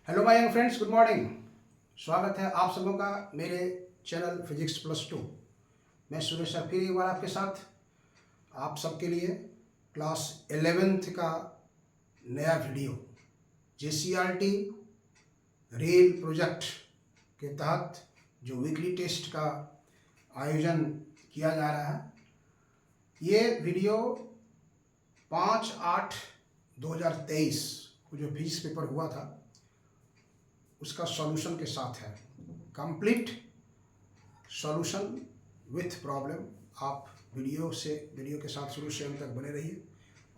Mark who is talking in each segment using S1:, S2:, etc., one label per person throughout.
S1: Hello my young friends, good morning. स्वागत है आप सबों का मेरे चैनल फिजिक्स प्लस 2। मैं सुरेश सर फिर एक बार आपके साथ आप सबके लिए क्लास 11th का नया वीडियो JCRT रेल प्रोजेक्ट के तहत जो वीकली टेस्ट का आयोजन किया जा रहा है, ये वीडियो 5/8/2023 को जो फिजिक्स पेपर हुआ था उसका सॉल्यूशन के साथ है। Complete solution with problem. आप वीडियो के साथ शुरू से अंत तक बने रहिए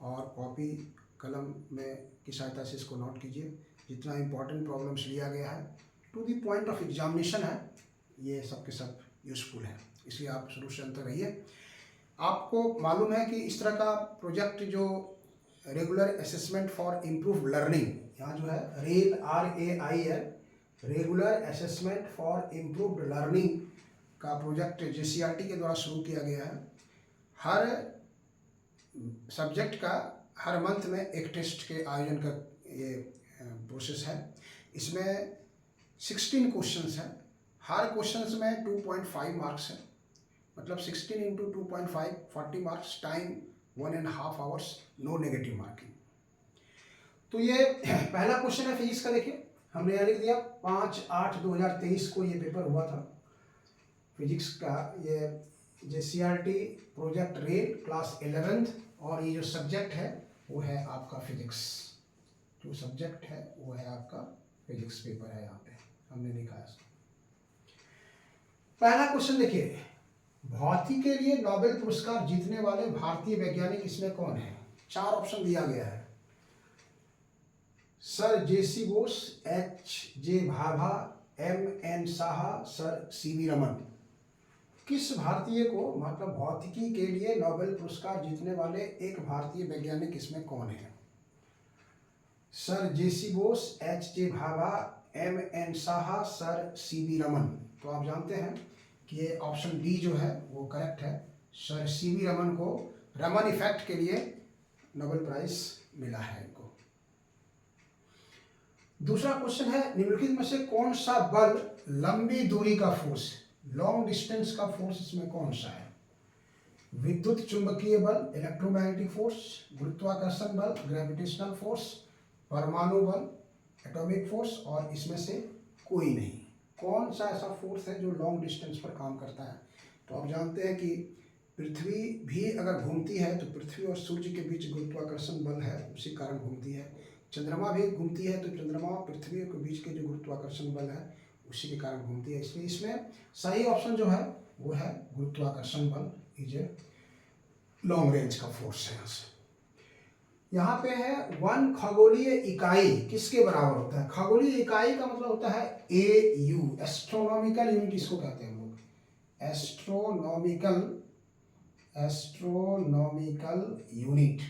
S1: और कॉपी कलम में की सहायता से इसको नोट कीजिए। जितना इम्पोर्टेंट प्रॉब्लम्स लिया गया है to the point of examination है, ये सब के सब यूज़फुल है, इसलिए आप शुरू से अंत तक रहिए। आपको मालूम है कि इस तरह का प्रोजेक्ट जो regular assessment for improve learning, यहाँ जो है रेल RAI है, regular assessment for improved learning का प्रोजेक्ट JCRT के द्वारा शुरू किया गया है। हर सब्जेक्ट का हर मंथ में एक टेस्ट के आयोजन का ये प्रोसेस है। इसमें 16 क्वेश्चंस हैं। हर क्वेश्चंस में 2.5 मार्क्स है, मतलब 16 × 2.5 40 marks, time 1.5 hours, no negative marking. तो ये पहला क्वेश्चन है फिजिक्स का। देखिए हमने यहाँ लिख दिया 5/8/2023 को ये पेपर हुआ था फिजिक्स का, ये JCRT project rail class 11th, और ये जो सब्जेक्ट है वो है आपका फिजिक्स। जो सब्जेक्ट है वो है आपका फिजिक्स पेपर है, यहाँ पे हमने लिखा है। पहला क्वेश्चन देखिए, भौतिकी के लिए नोबेल पुरस्कार जीतने वाले भारतीय वैज्ञानिक इसमें कौन है? 4 ऑप्शन दिया गया है। Sir JC Bose, HJ Bhabha, MN Saha, sir CV Raman. किस भारतीय को, मतलब भौतिकी के लिए नोबेल पुरस्कार जीतने वाले एक भारतीय वैज्ञानिक इसमें कौन है? Sir JC Bose, HJ Bhabha, MN Saha, sir CV Raman. तो आप जानते हैं कि ये ऑप्शन डी जो है वो करेक्ट है। सर CV रमन को रमन इफेक्ट के लिए नोबेल प्राइज मिला है इनको। दूसरा क्वेश्चन है, निम्नलिखित में से कौन सा बल लंबी दूरी का फोर्स, लॉन्ग डिस्टेंस का फोर्स इसमें कौन सा है? विद्युत चुंबकीय बल, इलेक्ट्रोमैग्नेटिक फोर्स, गुरुत्वाकर्षण बल, ग्रेविटेशनल फोर्स, परमाणु बल, एटॉमिक फोर्स, और इसमें से कोई नहीं। कौन सा ऐसा फोर्स है जो लॉन्ग डिस्टेंस पर काम करता है? तो आप जानते हैं कि पृथ्वी भी अगर घूमती है तो पृथ्वी और सूर्य के बीच गुरुत्वाकर्षण बल है, उसी कारण घूमती है। चंद्रमा भी घूमती है तो चंद्रमा और पृथ्वी के बीच के जो गुरुत्वाकर्षण बल है उसी के कारण घूमती है। इसलिए इसमें सही ऑप्शन जो है वो है गुरुत्वाकर्षण बल, इज ए लॉन्ग रेंज का फोर्स है। यहाँ पे है 1 खगोलीय इकाई किसके बराबर होता है? खगोलीय इकाई का मतलब होता है AU, एस्ट्रोनॉमिकल यूनिट इसको कहते हैं हम लोग, एस्ट्रोनॉमिकल यूनिट,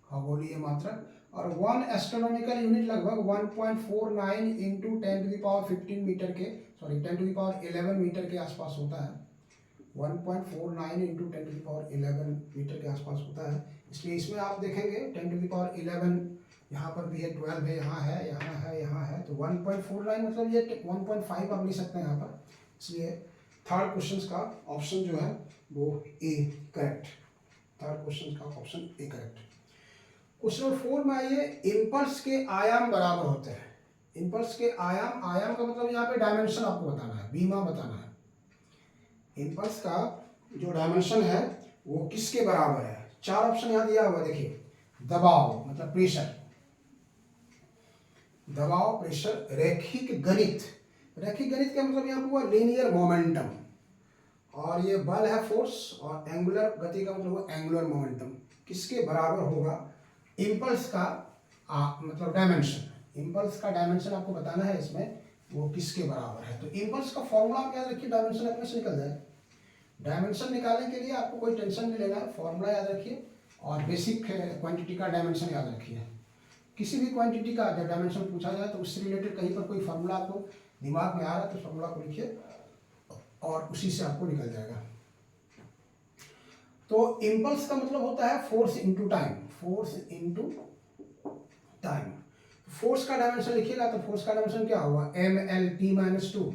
S1: खगोलीय मात्रक। और 1 एस्ट्रोनॉमिकल यूनिट लगभग 1.49 × 10⁻15 मीटर के, सॉरी 10⁻11 मीटर के आसपास होता है। 1.49 × 10⁻11 मीटर के आसपास होता है। इसलिए इसमें आप देखेंगे 10⁻11 यहाँ पर भी है, 12 है, यहाँ है, यहाँ है, यहाँ है, तो 1.49 मतलब ये 1.5 आप लिख सकते हैं यहाँ पर। इसलिए थर्ड क्वेश्चन का ऑप्शन जो है वो ए करेक्ट। थर्ड क्वेश्चन का option A correct. Question number 4 में आइए, इम्पल्स के आयाम बराबर होते हैं। इम्पल्स के आयाम, आयाम का मतलब यहाँ पे डायमेंशन आपको बताना है, बीमा बताना है। इम्पल्स का जो डायमेंशन है वो किसके बराबर है? 4 ऑप्शन यहाँ दिया हुआ, देखिए। दबाव मतलब प्रेशर, दबाव, प्रेशर, रैखिक गणित। रैखिक गणित का मतलब यहाँ हुआ लीनियर मोमेंटम, और ये बल है फोर्स, और एंगुलर गति का मतलब हुआ एंगुलर मोमेंटम। किसके बराबर होगा इम्पल्स का मतलब डायमेंशन? इम्पल्स का डायमेंशन आपको बताना है इसमें, वो किसके बराबर है। तो इम्पल्स का फॉर्मूला आप याद रखिए, डायमेंशन अपने से निकल जाए। डायमेंशन निकालने के लिए आपको कोई टेंशन नहीं लेना है, फॉर्मूला याद रखिए और बेसिक क्वांटिटी का डायमेंशन याद रखिए। किसी भी क्वांटिटी का जब डायमेंशन पूछा जाए तो उससे रिलेटेड कहीं पर कोई फार्मूला आपको दिमाग में आ रहा है तो फार्मूला को लिखिए और उसी से आपको निकल जाएगा। तो इम्पल्स का मतलब होता है force into time, force into time. Force का डायमेंशन लिखिएगा तो फोर्स का डायमेंशन क्या होगा, M L T minus two,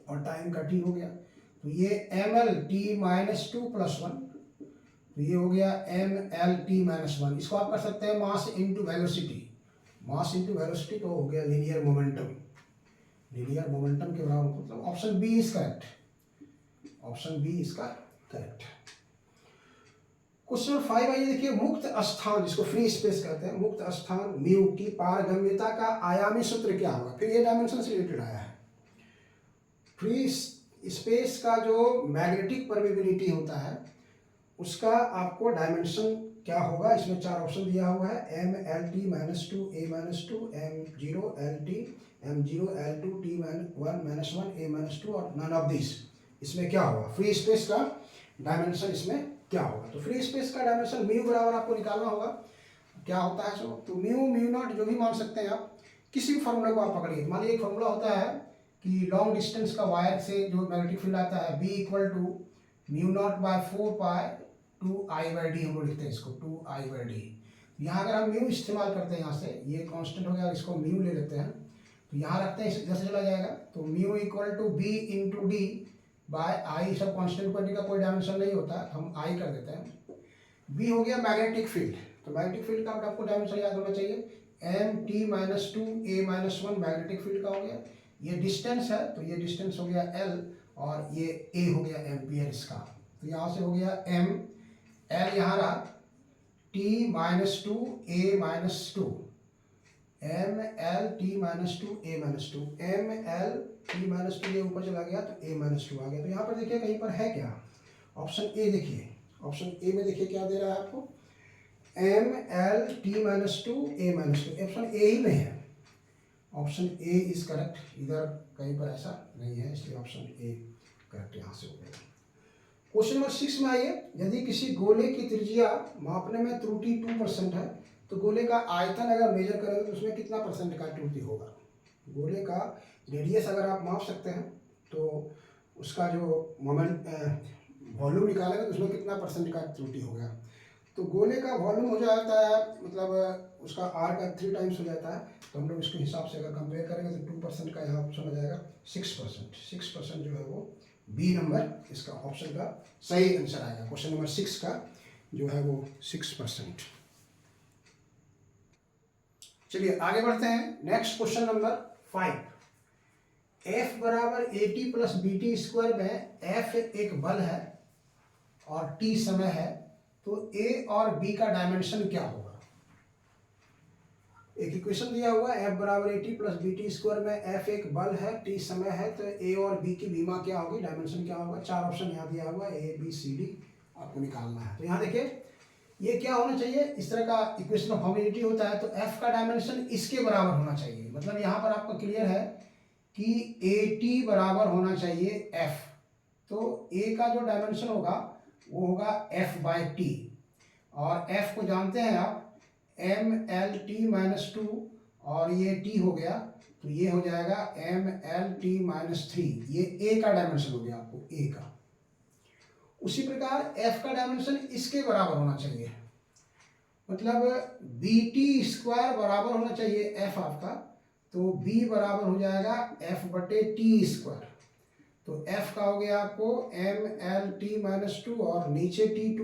S1: और टाइम का टी हो गया, तो ये M L T minus two plus one, तो ये हो गया M L T minus one. इसको आप कर सकते हैं mass into velocity, mass into velocity, तो हो गया लीनियर मोमेंटम, लीनियर मोमेंटम के बराबर, मतलब option B is correct, option B इसका करेक्ट। क्वेश्चन 5 आइए देखिए, मुक्त स्थान जिसको फ्री स्पेस कहते हैं, मुक्त स्थान म्यू की पारगम्यता का आयामी सूत्र क्या होगा। फिर ये डायमेंशन से रिलेटेड आया है। फ्री स्पेस का जो मैग्नेटिक परमिबिलिटी होता है उसका आपको डायमेंशन क्या होगा, इसमें 4 ऑप्शन दिया हुआ है, M L T minus two, A minus two, M zero L T, M zero L two, T one minus one, A minus two, और नन ऑफ दिस। इसमें क्या होगा, फ्री स्पेस का डायमेंशन इसमें क्या होगा। तो फ्री स्पेस का डायमेंशन म्यू बराबर आपको निकालना होगा, क्या होता है सो, तो म्यू म्यू नॉट जो भी मान सकते हैं आप, किसी भी फॉर्मूले को आप पकड़िए। मान लीजिए एक फॉर्मूला होता है कि लॉन्ग डिस्टेंस का वायर से जो मैग्नेटिक फील्ड आता है, B equal to mu naught by 4 pi two I by D, हम लोग लिखते हैं इसको 2 आई बाई डी। यहाँ अगर हम म्यू इस्तेमाल करते हैं, यहाँ से ये कांस्टेंट हो गया, इसको म्यू ले लेते हैं, तो यहाँ रखते हैं, इधर से चला जाएगा, तो mu equal to B into D by I, सब कांस्टेंट करने का कोई डायमेंशन नहीं होता, हम आई कर देते हैं। बी हो गया मैग्नेटिक फील्ड, तो मैग्नेटिक फील्ड का आपको डायमेंशन याद होना चाहिए, M T minus two, A minus one magnetic field का हो गया। ये डिस्टेंस है, तो ये डिस्टेंस हो गया एल, और ये ए हो गया एम्पियर इसका, तो यहाँ से हो गया एम, एल यहाँ रहा, T minus two, A minus two, M L T minus two, A minus two, M L T minus two, ये ऊपर चला गया तो ए माइनस टू आ गया। तो यहाँ पर देखिए कहीं पर है क्या, ऑप्शन ए देखिए, ऑप्शन ए में देखिए क्या दे रहा है आपको, M L T minus two, A minus two, option A ही में है, ऑप्शन ए इज करेक्ट, इधर कहीं पर ऐसा नहीं है, इसलिए ऑप्शन ए करेक्ट यहाँ से हो गया। क्वेश्चन नंबर 6 में आइए, यदि किसी गोले की त्रिज्या मापने में त्रुटि 2% है, तो गोले का आयतन अगर मेजर करेंगे तो उसमें कितना परसेंट का त्रुटि होगा। गोले का रेडियस अगर आप माप सकते हैं तो उसका जो मोमेंट वॉल्यूम निकालेंगे तो उसमें कितना परसेंट का त्रुटि होगा। तो गोले का वॉल्यूम हो जाता है, मतलब उसका आर का 3 टाइम्स हो जाता है, तो हम लोग इसके हिसाब से अगर कंपेयर करेंगे तो 2% का यहाँ ऑप्शन हो जाएगा 6%। 6% जो है वो बी नंबर इसका ऑप्शन का सही आंसर आएगा। क्वेश्चन नंबर 6 का जो है वो 6%। चलिए आगे बढ़ते हैं, नेक्स्ट क्वेश्चन नंबर 5। एफ बराबर A T plus B T square में एफ एक बल है और टी समय है, तो ए और बी का डायमेंशन क्या होगा। एक इक्वेशन दिया हुआ है, एफ बराबर A T plus B T square में एफ एक बल है, टी समय है, तो ए और बी की बीमा क्या होगी, डायमेंशन क्या होगा। 4 ऑप्शन यहाँ दिया हुआ है, ए बी सी डी आपको निकालना है। तो यहाँ देखिए ये क्या होना चाहिए, इस तरह का इक्वेशन ऑफ होमोजेनिटी होता है, तो एफ का डायमेंशन इसके बराबर होना चाहिए। मतलब यहाँ पर आपका क्लियर है कि ए टी बराबर होना चाहिए एफ, तो ए का जो डायमेंशन होगा वो होगा एफ बाई टी, और एफ को जानते हैं आप M L T minus two, और ये टी हो गया तो ये हो जाएगा एम एल टी माइनस 3, ये ए का डायमेंशन हो गया आपको ए का। उसी प्रकार एफ का डायमेंशन इसके बराबर होना चाहिए, मतलब बी टी स्क्वायर बराबर होना चाहिए एफ आपका, तो बी बराबर हो जाएगा एफ बटे टी स्क्वायर। तो एफ का हो गया आपको M L T minus two, और नीचे टी टू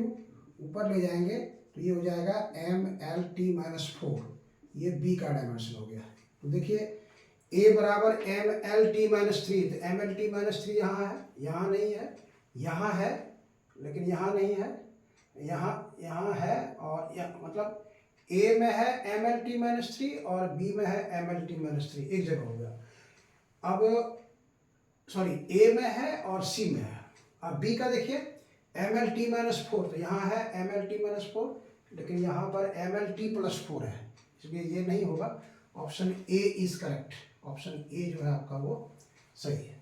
S1: ऊपर ले जाएंगे तो ये हो जाएगा एम एल टी माइनस 4, ये बी का डायमेंशन हो गया। तो देखिए ए बराबर एम एल टी माइनस 3, तो एम एल टी माइनस 3 यहाँ है, यहाँ नहीं है, यहाँ है लेकिन यहाँ नहीं है, यहाँ है, और मतलब ए में है एम एल टी माइनस 3 और बी में है एम एल टी माइनस 3, एक जगह हो गया। अब सॉरी, ए में है और सी में है। अब बी का देखिए एम एल टी माइनस 4, तो यहाँ है एम एल टी माइनस 4, लेकिन यहाँ पर एम एल टी प्लस 4 है, इसलिए ये नहीं होगा। Option A is correct, option A जो है आपका वो सही है।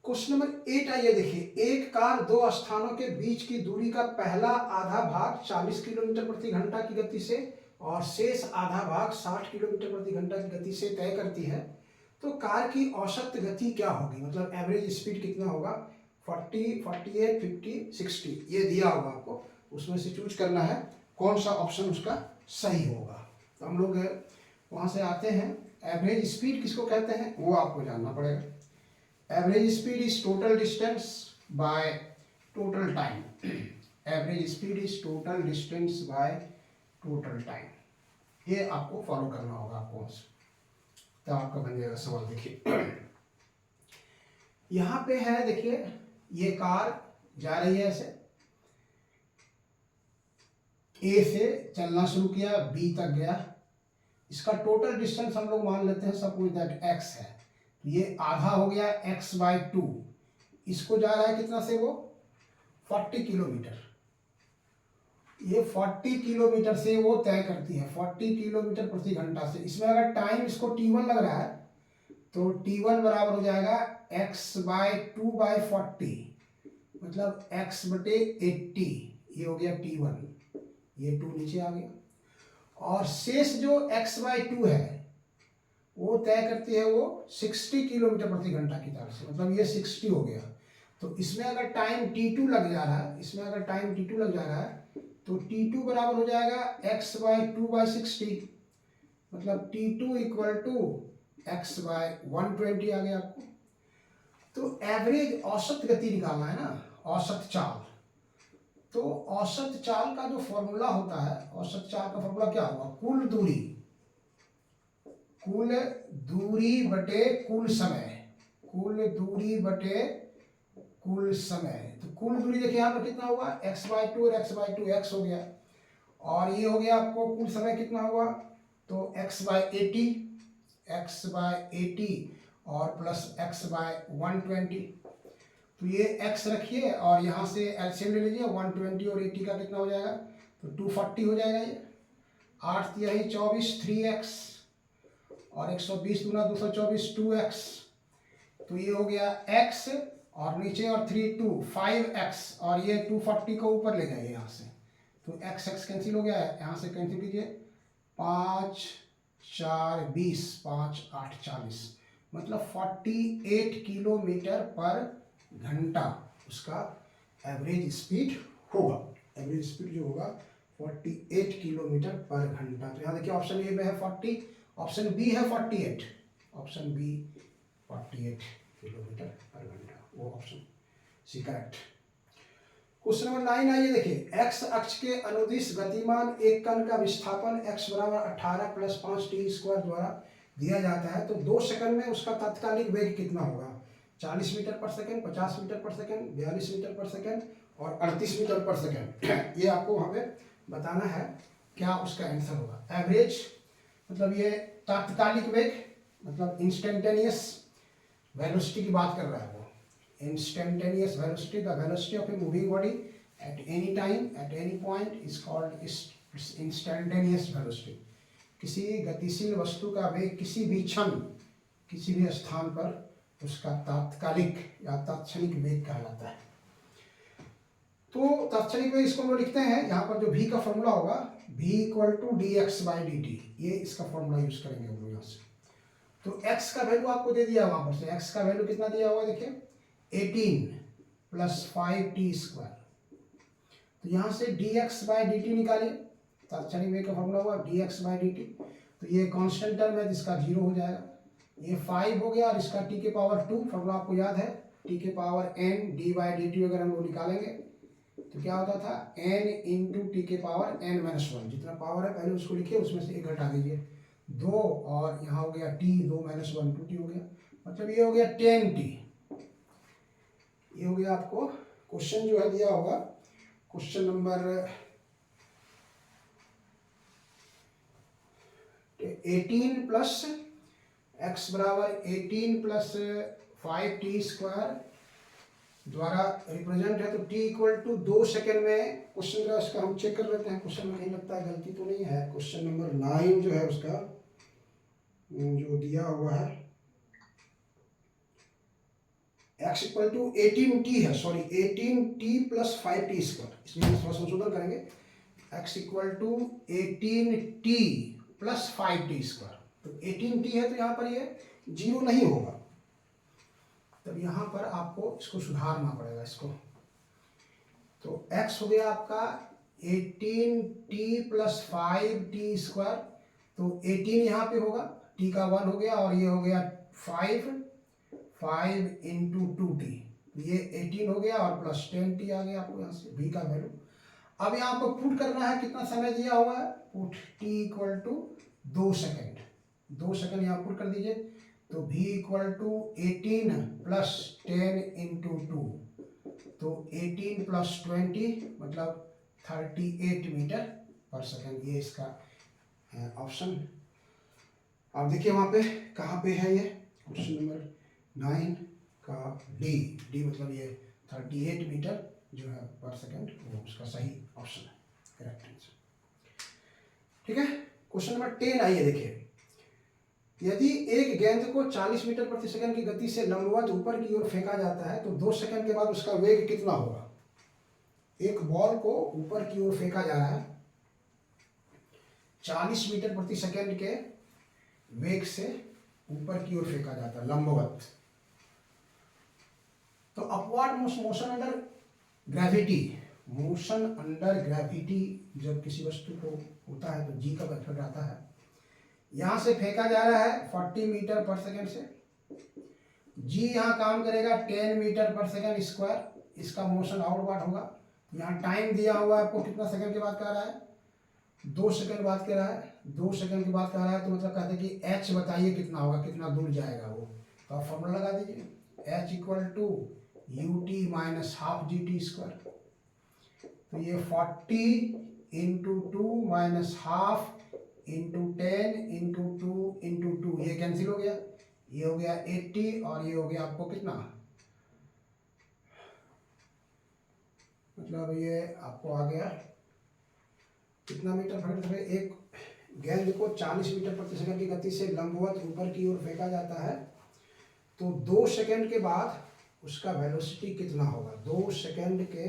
S1: क्वेश्चन नंबर 8 आइए देखिए, एक कार 2 स्थानों के बीच की दूरी का पहला आधा भाग 40 किलोमीटर प्रति घंटा की गति से और शेष आधा भाग 60 किलोमीटर प्रति घंटा की गति से तय करती है, तो कार की औसत गति क्या होगी, मतलब एवरेज स्पीड कितना होगा। 40, 48, 50, 60 ये दिया होगा आपको, उसमें से चूज करना है कौन सा ऑप्शन उसका सही होगा। तो हम लोग वहाँ से आते हैं, एवरेज स्पीड किसको कहते हैं वो आपको जानना पड़ेगा। Average speed is total distance by total time. Average speed is total distance by total time. ये आपको फॉलो करना होगा आपको, तो आपका बन जाएगा सवाल। देखिए यहाँ पे है, देखिए ये कार जा रही है ऐसे, ए से चलना शुरू किया, बी तक गया। इसका टोटल डिस्टेंस हम लोग मान लेते हैं सपोज दैट एक्स है, तो ये आधा हो गया एक्स बाई 2। इसको जा रहा है कितना से वो 40 किलोमीटर। ये 40 किलोमीटर से वो तय करती है, 40 किलोमीटर प्रति घंटा से। इसमें अगर टाइम इसको t1 लग रहा है तो t1 बराबर हो जाएगा x बाई 2 बाई 40, मतलब x बटे 80। ये हो गया t1, ये 2 नीचे आ गया। और शेष जो x बाई 2 है वो तय करती है वो 60 किलोमीटर प्रति घंटा की तरफ से, मतलब ये 60 हो गया। तो इसमें अगर टाइम t2 लग जा रहा है, इसमें अगर टाइम t2 लग जा रहा है तो t2 बराबर हो जाएगा x बाई 2 बाई 60, मतलब t2 equal to x by 120 आ गया आपको। तो एवरेज औसत गति निकालना है ना, औसत चाल। तो औसत चाल का जो फॉर्मूला होता है, औसत चाल का फॉर्मूला क्या होगा, कुल दूरी, कुल दूरी बटे कुल समय, कुल दूरी बटे कुल समय। तो कुल दूरी देखिए यहाँ पर कितना होगा, x बाई 2 और x बाई 2 x हो गया, और ये हो गया आपको कुल समय कितना होगा, तो x बाई 80, x बाई 80 और प्लस x बाई 120। तो ये x रखिए और यहाँ से एलसीएम ले लीजिए, 120 और 80 का कितना हो जाएगा, तो 240 हो जाएगा। ये 8 यही 24 3x और 120 गुना 224 2x। तो ये हो गया x और नीचे और 3 2 5x, और ये 240 को ऊपर ले जाइए यहाँ से, तो x x कैंसिल हो गया है, यहाँ से कैंसिल कीजिए, 5 4 20 5 8 40, मतलब 48 किलोमीटर पर घंटा उसका एवरेज स्पीड होगा। एवरेज स्पीड जो होगा 48 किलोमीटर पर घंटा। तो यहाँ देखिए ऑप्शन ए में है 40, ऑप्शन बी है 48, ऑप्शन बी 48 किलोमीटर पर घंटा, वो option C correct. Question number 9 आइए देखिए, x अक्ष के अनुदिश गतिमान एक कण का विस्थापन x बराबर 18 प्लस 5t² द्वारा दिया जाता है, तो 2 सेकंड में उसका तात्कालिक वेग कितना होगा, 40 metre per second, 50 metre per second, 42 metre per second और 38 मीटर पर सेकंड। ये आपको वहाँ पे बताना है क्या उसका आंसर होगा। एवरेज मतलब ये तात्कालिक वेग, मतलब इंस्टेंटेनियस वेलोसिटी की बात कर रहा है वो। Instantaneous velocity, the velocity of a moving body at any time at any point is called instantaneous velocity. किसी गतिशील वस्तु का वेग किसी भी क्षण किसी भी स्थान पर उसका तात्कालिक या तात्क्षणिक वेग कहलाता है। तो तात्क्षणिक वेग इसको हम लोग लिखते हैं, यहाँ पर जो v का फॉर्मूला होगा v equal to dx by dt, ये इसका फॉर्मूला यूज करेंगे हम लोग यहाँ से। तो x का वैल्यू आपको दे दिया वहाँ पर से, x का वैल्यू कितना दिया हुआ है देखिए 18 प्लस 5t²। तो यहाँ से dx बाई dt निकालिए, तात्क्षणिक वेग का फॉर्मूला हुआ dx बाई dt। तो ये कांस्टेंट टर्म है जिसका 0 हो जाएगा, ये 5 हो गया और इसका t के पावर 2, फॉर्मूला आपको याद है, t के power n d by dt अगर हम लोग निकालेंगे तो क्या होता था n इंटू टी के पावर n माइनस 1, जितना पावर है पहले उसको लिखिए, उसमें से 1 घटा दीजिए 2, और यहाँ हो गया t 2 माइनस 1 2t हो गया, मतलब ये हो गया 10t। ये हो गया आपको क्वेश्चन जो है दिया होगा, क्वेश्चन नंबर 18 प्लस x बराबर 18 प्लस 5t² द्वारा रिप्रेजेंट है, तो t इक्वल टू 2 सेकेंड में क्वेश्चन का इसका हम चेक कर लेते हैं। क्वेश्चन में नहीं लगता है गलती तो नहीं है। क्वेश्चन नंबर 9 जो है उसका जो दिया हुआ है x इक्वल टू 18t है, सॉरी 18t प्लस 5t², इसमें हम थोड़ा संशोधन करेंगे, x equal to 18t plus 5t²। तो 18t है तो यहाँ पर ये 0 नहीं होगा, तब यहाँ पर आपको इसको सुधारना पड़ेगा इसको। तो x हो गया आपका 18t प्लस 5t², तो 18 यहाँ पे होगा, टी का 1 हो गया, और ये हो गया 5 इंटू 2t, ये 18 हो गया और प्लस 10t आ गया आपको यहाँ से v का वैल्यू। अब यहाँ आपको पुट करना है, कितना समय दिया हुआ है, put t equal to 2 second, 2 second यहाँ पुट कर दीजिए। तो v equal to 18 plus 10 into 2, तो 18 प्लस 20 मतलब 38 मीटर पर सेकेंड, ये इसका ऑप्शन। अब देखिए वहाँ पे कहाँ पे है, ये क्वेश्चन नंबर 9 का डी मतलब ये 38 मीटर जो है पर सेकेंड, वो उसका सही ऑप्शन है, करेक्ट आंसर। ठीक है, क्वेश्चन नंबर 10 आइए देखिए। यदि एक गेंद को 40 मीटर प्रति सेकंड की गति से लंबवत ऊपर की ओर फेंका जाता है तो 2 सेकंड के बाद उसका वेग कितना होगा। एक बॉल को ऊपर की ओर फेंका जा रहा है 40 मीटर प्रति सेकंड के वेग से ऊपर की ओर फेंका जाता है लंबवत। तो upward motion under gravity, motion under gravity जब किसी वस्तु को होता है तो जी का मेथड आता है। यहां से फेंका जा रहा है 40 मीटर पर सेकंड से, जी यहाँ काम करेगा 10 मीटर पर सेकंड स्क्वायर, इसका मोशन आउटवर्ड होगा। यहाँ टाइम दिया हुआ है आपको, कितना सेकंड के बाद कह रहा है, 2 सेकंड बाद कह रहा है, 2 सेकंड के बाद कह रहा है, तो मतलब कहते हैं कि एच बताइए कितना होगा, कितना दूर जाएगा वो। तो आप फॉर्मूला लगा दीजिए, H equal to U T minus half G T square. तो ये 40 into 2 minus half into 10 into 2 into 2, ये कैंसिल हो गया, ये हो गया 80 और ये हो गया आपको कितना, मतलब ये आपको आ गया कितना मीटर पर। एक गेंद को 40 मीटर प्रति सेकंड की गति से लंबवत ऊपर की ओर फेंका जाता है तो 2 सेकंड के बाद उसका वेलोसिटी कितना होगा। 2 सेकंड के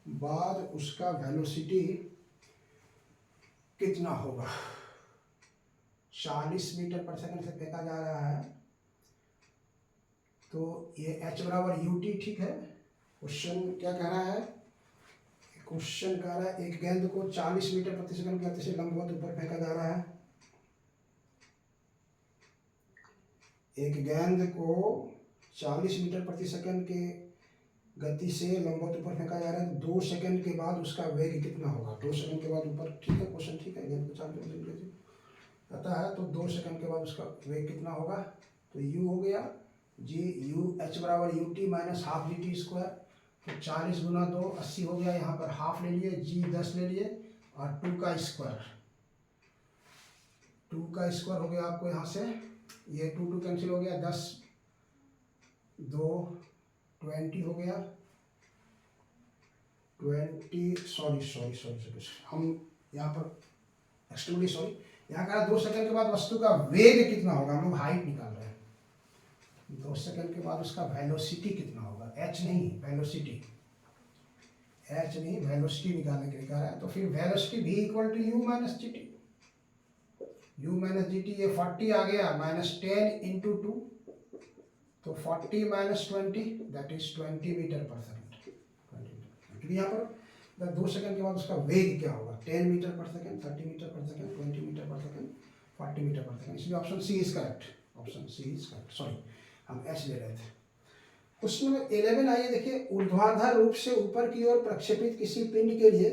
S1: बाद उसका वेलोसिटी कितना होगा। 40 मीटर पर सेकंड से फेंका जा रहा है तो ये h बराबर यू टी, ठीक है। क्वेश्चन क्या कह रहा है, क्वेश्चन कह रहा है एक गेंद को 40 मीटर प्रति सेकंड की गति से लंबवत ऊपर फेंका जा रहा है। एक गेंद को 40 मीटर प्रति सेकंड के गति से लंबवत ऊपर फेंका जा रहा है तो 2 सेकंड के बाद उसका वेग कितना होगा। 2 सेकंड के बाद ऊपर, ठीक है क्वेश्चन, ठीक है, गेंद को 40 मीटर रहता है तो 2 सेकंड के बाद उसका वेग कितना होगा। तो u हो गया जी, यू एच बराबर you T minus half G T square. तो 40 गुना 2 80 हो गया, यहाँ पर हाफ ले लिए, जी 10 ले लिए और 2 का स्क्वायर, 2 का स्क्वायर हो गया आपको यहाँ से, ये 2 कैंसिल हो गया, 10 2 20 हो गया, 20 सॉरी हम यहाँ पर एक्सट्रीमली सॉरी, यहाँ कहा 2 सेकंड के बाद वस्तु का वेग कितना होगा, हम लोग हाइट निकाल रहे हैं। 2 सेकंड के बाद उसका वेलोसिटी कितना होगा, एच नहीं वेलोसिटी, एच नहीं वेलोसिटी निकालने के लिए कह रहा है। तो फिर velocity v equal to U minus G T, U minus G T, ये 40 आ गया माइनस 10 इंटू 2, तो 40 minus 20 that is 20 metre per second. यहाँ पर 2 सेकंड के बाद उसका वेग क्या होगा, 10 metre per second, 30 metre per second, 20 metre per second, 40 metre per second, इसलिए option C is correct, option C is correct. Sorry हम एच ले रहे थे। क्वेश्चन नंबर 11 आइए देखिए, ऊर्ध्वाधर रूप से ऊपर की ओर प्रक्षेपित किसी पिंड के लिए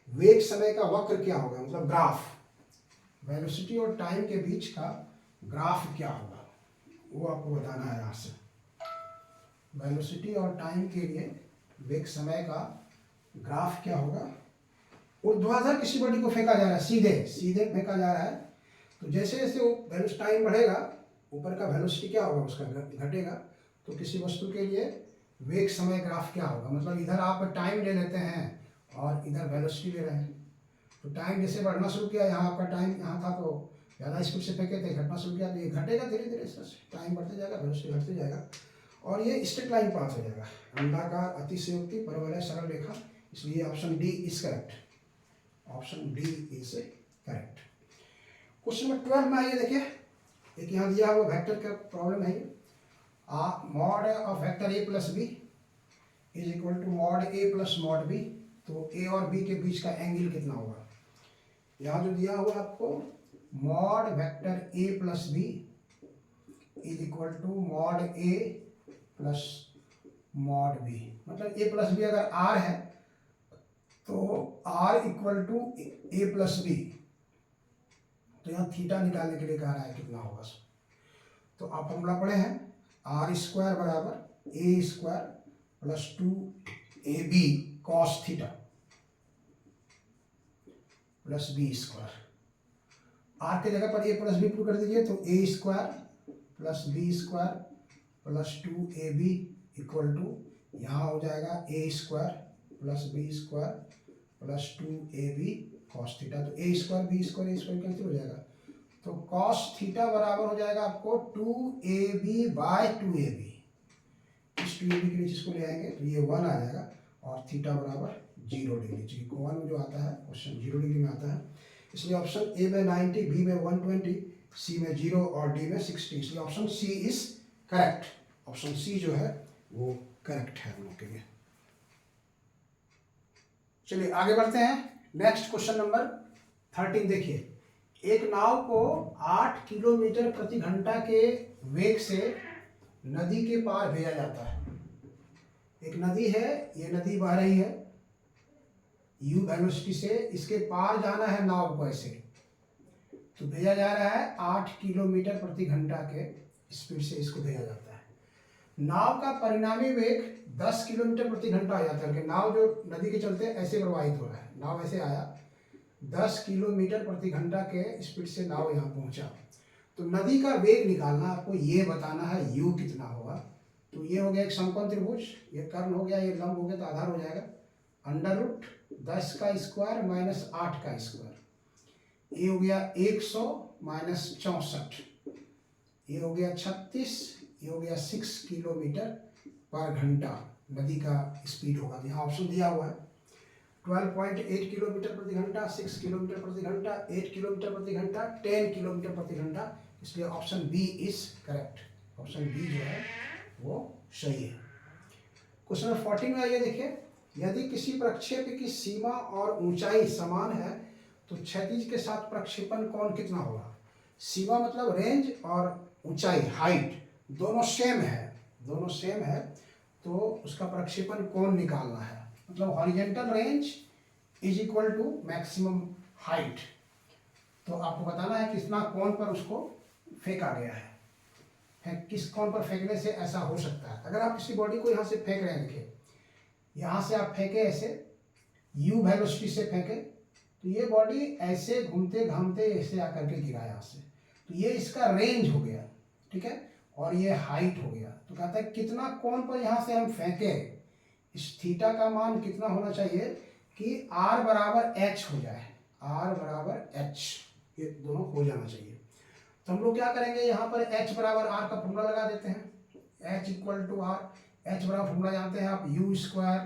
S1: वेग समय का वक्र क्या होगा, मतलब ग्राफ, वेलोसिटी और टाइम के बीच का ग्राफ क्या होगा वो आपको बताना है। यहाँ से वेलोसिटी और टाइम के लिए वेग समय का ग्राफ क्या होगा। ऊर्ध्वाधर किसी बॉडी को फेंका जा रहा है, सीधे फेंका जा रहा है, तो जैसे जैसे वो टाइम बढ़ेगा ऊपर का वेलोसिटी क्या होगा, उसका घटेगा। तो किसी वस्तु के लिए वेग समय ग्राफ क्या होगा, मतलब इधर आप टाइम ले लेते हैं और इधर वेलोसिटी ले रहे हैं, तो टाइम जैसे बढ़ना शुरू किया, यहाँ आपका टाइम यहाँ था तो ज़्यादा स्पीड से फेंके थे, घटना शुरू किया तो ये घटेगा धीरे धीरे, इस तरह से टाइम बढ़ते जाएगा, वेलोसिटी घटते जाएगा और ये स्ट्रेट लाइन पास हो जाएगा, अंडाकार अतिशयोक्ति परवलय सरल रेखा, इसलिए option D is correct, option D is correct. Question number 12 में आइए देखिए, एक यहाँ दिया हुआ वेक्टर का प्रॉब्लम है, mod of vector A plus B is equal to mod A plus mod B, तो ए और बी के बीच का एंगल कितना होगा। यहाँ जो दिया हुआ आपको mod vector A plus B is equal to mod A plus mod B. मतलब ए प्लस बी अगर आर है तो R equal to A plus B, तो यहाँ थीटा निकालने के लिए कह रहा है कितना होगा। तो आप फॉर्मूला पढ़े हैं, आर स्क्वायर बराबर A square plus 2ab cos theta plus B square. R के जगह पर ए प्लस बी पुट कर दीजिए, तो A square plus B square plus 2ab equal to यहाँ हो जाएगा A square plus B square plus 2ab cos theta. तो A square B square cancel हो जाएगा, तो कॉस थीटा बराबर हो जाएगा आपको 2ab बाय 2ab। इस 2ab के नीचे इसको ले आएंगे तो ये 1 आ जाएगा और थीटा बराबर 0 डिग्री। जी वन जो आता है क्वेश्चन 0 डिग्री में आता है, इसलिए ऑप्शन ए में 90, बी में 120, सी में 0 और डी में 60, इसलिए option C is correct. Option C जो है वो करेक्ट है हम लोग के लिए। चलिए आगे बढ़ते हैं। नेक्स्ट क्वेश्चन नंबर 13 देखिए, एक नाव को 8 किलोमीटर प्रति घंटा के वेग से नदी के पार भेजा जाता है। एक नदी है, ये नदी बह रही है u वेलोसिटी से, इसके पार जाना है नाव को ऐसे, तो भेजा जा रहा है 8 किलोमीटर प्रति घंटा के स्पीड से इसको भेजा जाता है। नाव का परिणामी वेग 10 किलोमीटर प्रति घंटा आ जाता है, कि नाव जो नदी के चलते ऐसे प्रवाहित हो रहा है, नाव ऐसे आया 10 किलोमीटर प्रति घंटा के स्पीड से नाव यहाँ पहुंचा। तो नदी का वेग निकालना, आपको ये बताना है u कितना होगा। तो ये हो गया एक समकोण त्रिभुज, ये कर्ण हो गया, ये लंब हो गया, तो आधार हो जाएगा √10 का स्क्वायर माइनस 8 का स्क्वायर। ये हो गया 100 माइनस 64, ये हो गया 36, ये हो गया 6 किलोमीटर पर घंटा नदी का स्पीड होगा। यहाँ ऑप्शन दिया हुआ है 12.8 किलोमीटर प्रति घंटा, 6 किलोमीटर प्रति घंटा, 8 किलोमीटर प्रति घंटा, 10 किलोमीटर प्रति घंटा, इसलिए option B is correct. Option B जो है वो सही है। क्वेश्चन नंबर 14 में आइए देखिए, यदि किसी प्रक्षेप की सीमा और ऊंचाई समान है तो क्षैतिज के साथ प्रक्षेपण कोण कितना होगा। सीमा मतलब रेंज और ऊंचाई हाइट दोनों सेम है, दोनों सेम है, तो उसका प्रक्षेपण कोण निकालना है। मतलब horizontal range is equal to maximum height, तो आपको बताना है कितना कोण पर उसको फेंका गया है, किस कोण पर फेंकने से ऐसा हो सकता है। अगर आप किसी बॉडी को यहाँ से फेंक रहे हैं, देखिए यहाँ से आप फेंके ऐसे u वेलोसिटी से फेंके, तो ये बॉडी ऐसे घूमते घामते ऐसे आकर के गिरा यहाँ से, तो ये इसका रेंज हो गया, ठीक है, और ये हाइट हो गया। तो कहता है कितना कोण पर यहाँ से हम फेंके, इस थीटा का मान कितना होना चाहिए कि r बराबर h हो जाए, r बराबर h, ये दोनों हो जाना चाहिए। तो हम लोग क्या करेंगे, यहाँ पर h बराबर r का फॉर्मूला लगा देते हैं, h equal to r, h बराबर फॉर्मूला जानते हैं आप, u square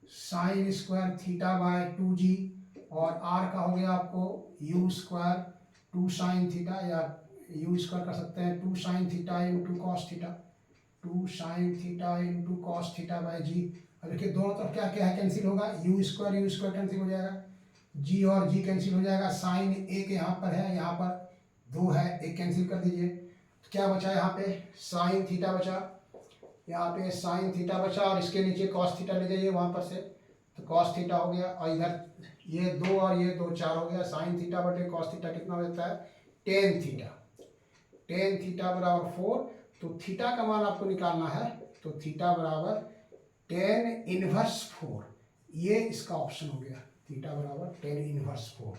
S1: sine square theta by 2g, और r का हो गया आपको u स्क्वायर 2 साइन थीटा, या u स्क्वायर कर सकते हैं 2 sine theta into cos theta, 2 sine theta into cos theta by g। अब देखिए दोनों तरफ क्या क्या है, कैंसिल होगा, u स्क्वायर कैंसिल हो जाएगा, g और g कैंसिल हो जाएगा, साइन एक यहाँ पर है, यहाँ पर 2 है, एक कैंसिल कर दीजिए, तो क्या बचा यहाँ पे साइन थीटा बचा, यहाँ पे साइन थीटा बचा, और इसके नीचे कॉस थीटा ले जाइए वहाँ पर से, तो कॉस थीटा हो गया, और इधर ये 2 और ये 2 4 हो गया, साइन थीटा बटे कॉस थीटा कितना हो जाता है टेन थीटा, टेन थीटा बराबर 4। तो थीटा का मान आपको निकालना है, तो थीटा बराबर टेन इनवर्स 4, ये इसका ऑप्शन हो गया, थीटा बराबर टेन इनवर्स 4।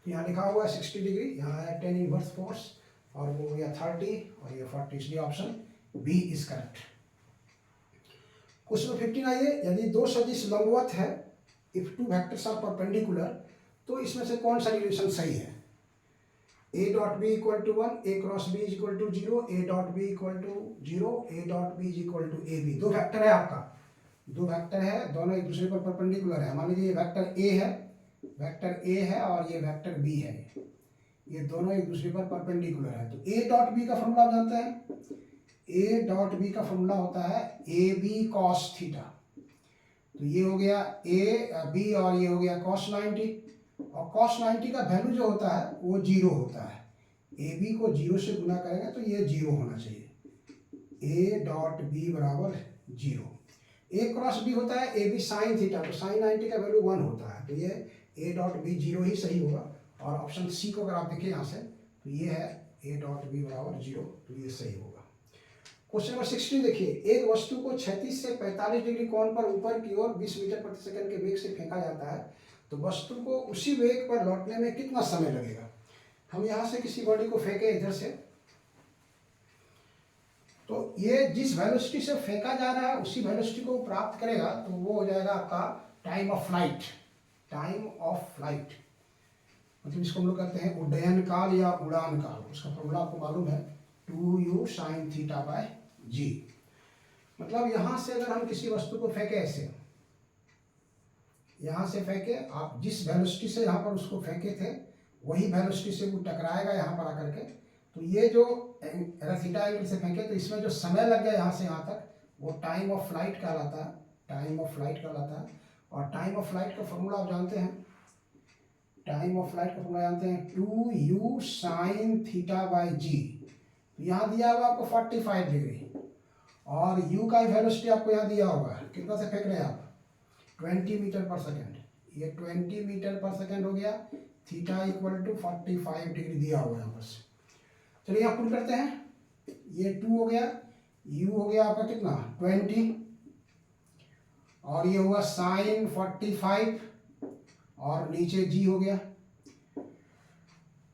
S1: तो यहाँ लिखा हुआ है 60 डिग्री, यहाँ है टेन इनवर्स 4, और वो हो गया 30 और ये 40, इसलिए option B is correct. Question 15 आइए, यदि दो सदिश लंबवत है, if two vectors are perpendicular, तो इसमें से कौन सा रिलेशन सही है। a dot B equal to 1, a cross b is equal to 0, a dot B equal to 0, a डॉट b is equal to A B. दो वेक्टर है आपका, दो वेक्टर है, दोनों एक दूसरे पर परपेंडिकुलर है। मान लीजिए ये वेक्टर a है, वेक्टर a है, और ये वेक्टर b है, ये दोनों एक दूसरे पर परपेंडिकुलर है। तो a डॉट b का फॉर्मूला आप जानते हैं, a डॉट b का फॉर्मूला होता है ए बी कॉस थीटा। तो ये हो गया a b और ये हो गया cos 90, और cos 90 का वैल्यू जो होता है वो 0 होता है। ए बी को 0 से गुना करेंगे तो ये 0 होना चाहिए, ए डॉट बी बराबर 0। ए क्रॉस बी होता है ए बी साइन थीटा, तो साइन 90 का वैल्यू 1 होता है, तो ये ए डॉट बी 0 ही सही होगा। और ऑप्शन सी को अगर आप देखें यहाँ से तो ये है ए डॉट बी बराबर 0, तो ये सही होगा। क्वेश्चन नंबर 16 देखिए, एक वस्तु को 36 से 45 डिग्री कोण पर ऊपर की ओर 20 मीटर प्रति सेकंड के वेग से फेंका जाता है, तो वस्तु को उसी वेग पर लौटने में कितना समय लगेगा। हम यहाँ से किसी बॉडी को फेंके इधर से, तो ये जिस वेलोसिटी से फेंका जा रहा है उसी वेलोसिटी को प्राप्त करेगा, तो वो हो जाएगा आपका time of flight. Time of flight मतलब इसको हम लोग कहते हैं उड्डयन काल या उड़ान काल। उसका फॉर्मूला आपको मालूम है 2u sin थीटा बाय जी। मतलब यहाँ से अगर हम किसी वस्तु को फेंके ऐसे, यहाँ से फेंके, आप जिस वेलोसिटी से यहाँ पर उसको फेंके थे वही वेलोसिटी से वो टकराएगा यहाँ पर आकर के, तो ये जो थीटा एंगल से फेंके तो इसमें जो समय लग गया यहाँ से यहाँ तक वो टाइम ऑफ फ्लाइट कहलाता है, टाइम ऑफ फ्लाइट कहलाता है। और टाइम ऑफ फ्लाइट का फॉर्मूला आप जानते हैं, टाइम ऑफ फ्लाइट का फॉर्मूला जानते हैं 2u sin थीटा बाय जी। यहाँ दिया होगा आपको 45 डिग्री और u का वेलोसिटी आपको यहाँ दिया होगा, कितना से फेंक रहे हैं आप 20 मीटर पर सेकेंड, ये 20 मीटर पर सेकेंड हो गया। थीटा इक्वल टू 45 डिग्री दिया हुआ है बस। चलिए यहाँ पुट करते हैं, ये 2 हो गया, u हो गया आपका कितना 20 और ये हुआ साइन 45 और नीचे g हो गया।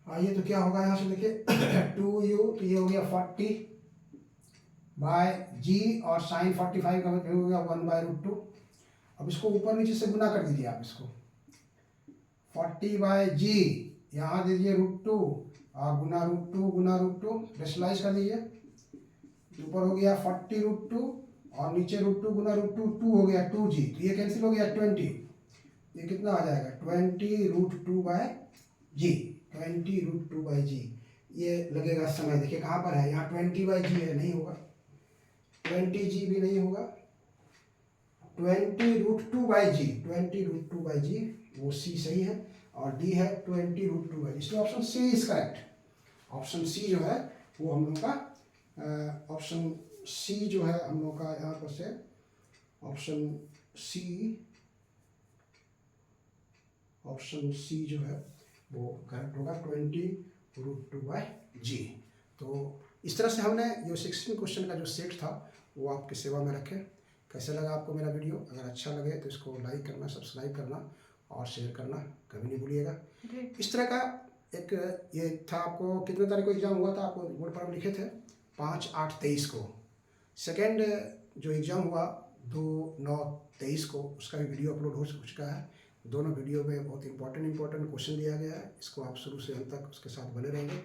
S1: आइए तो क्या होगा यहाँ से देखिए 2u, तो ये हो गया 40 बाय जी और साइन 45 का मतलब हो गया 1/√2। अब इसको ऊपर नीचे से गुना कर दीजिए आप, इसको 40 बाय जी यहाँ दीजिए √2 और गुना√2 रेशनलाइज कर दीजिए। ऊपर हो गया 40√2 और नीचे √2 गुना √2 2 हो गया 2g, तो ये कैंसिल हो गया 20, ये कितना आ जाएगा 20√2 बाय जी, 20√2 बाय जी। ये लगेगा समय, देखिए कहाँ पर है, यहाँ 20 बाय जी है, नहीं होगा, 20g भी नहीं होगा, 20√2 बाई जी, 20√2 बाई जी वो सी सही है और डी है 20√2 बाई जी। इसलिए option C is correct. Option C जो है वो हम लोग का ऑप्शन सी जो है हम लोग का यहाँ पर से ऑप्शन सी जो है वो करेक्ट होगा 20√2 बाई जी। तो इस तरह से हमने जो 16 क्वेश्चन का जो सेट था वो आपकी सेवा में रखे। कैसे लगा आपको मेरा वीडियो? अगर अच्छा लगे तो इसको लाइक करना, सब्सक्राइब करना और शेयर करना कभी नहीं भूलिएगा। इस तरह का एक ये था, आपको कितने तारीख को एग्ज़ाम हुआ था, आपको बोर्ड पर लिखे थे 5/8/23 को। सेकेंड जो एग्ज़ाम हुआ 2/9/23 को, उसका भी वीडियो अपलोड हो चुका है। दोनों वीडियो में बहुत इंपॉर्टेंट क्वेश्चन दिया गया है। इसको आप शुरू से अंत तक उसके साथ बने रहेंगे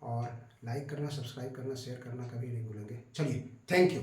S1: और लाइक करना, सब्सक्राइब करना, शेयर करना कभी नहीं भूलेंगे। चलिए, थैंक यू।